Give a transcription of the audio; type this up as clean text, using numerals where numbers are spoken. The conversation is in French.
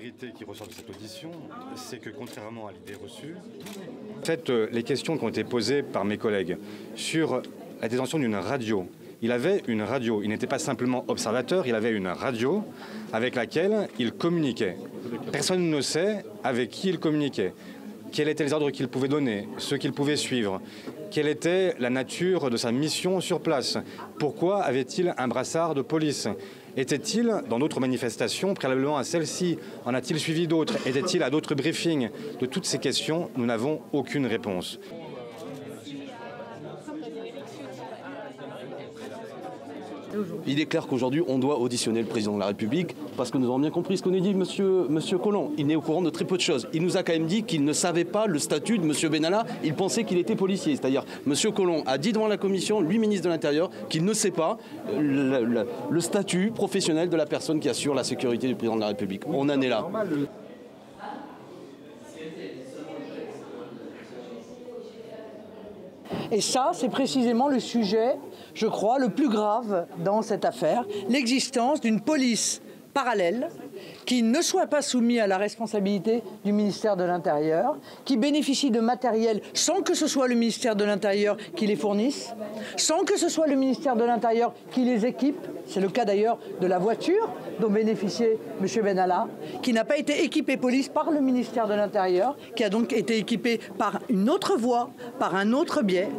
vérité qui ressort de cette audition, c'est que contrairement à l'idée reçue, en fait, les questions qui ont été posées par mes collègues sur la détention d'une radio, il avait une radio, il n'était pas simplement observateur, il avait une radio avec laquelle il communiquait. Personne ne sait avec qui il communiquait, quels étaient les ordres qu'il pouvait donner, ceux qu'il pouvait suivre, quelle était la nature de sa mission sur place, pourquoi avait-il un brassard de police. Était-il dans d'autres manifestations préalablement à celle-ci? En a-t-il suivi d'autres? Était-il à d'autres briefings? De toutes ces questions, nous n'avons aucune réponse. Il est clair qu'aujourd'hui, on doit auditionner le président de la République parce que nous avons bien compris ce qu'on a dit, monsieur Collomb. Il n'est au courant de très peu de choses. Il nous a quand même dit qu'il ne savait pas le statut de monsieur Benalla. Il pensait qu'il était policier. C'est-à-dire, monsieur Collomb a dit devant la commission, lui, ministre de l'Intérieur, qu'il ne sait pas le statut professionnel de la personne qui assure la sécurité du président de la République. On en est là. Et ça, c'est précisément le sujet, je crois, le plus grave dans cette affaire, l'existence d'une police parallèle qui ne soit pas soumise à la responsabilité du ministère de l'Intérieur, qui bénéficie de matériel sans que ce soit le ministère de l'Intérieur qui les fournisse, sans que ce soit le ministère de l'Intérieur qui les équipe. C'est le cas d'ailleurs de la voiture dont bénéficiait M. Benalla, qui n'a pas été équipée police par le ministère de l'Intérieur, qui a donc été équipée par une autre voie, par un autre biais.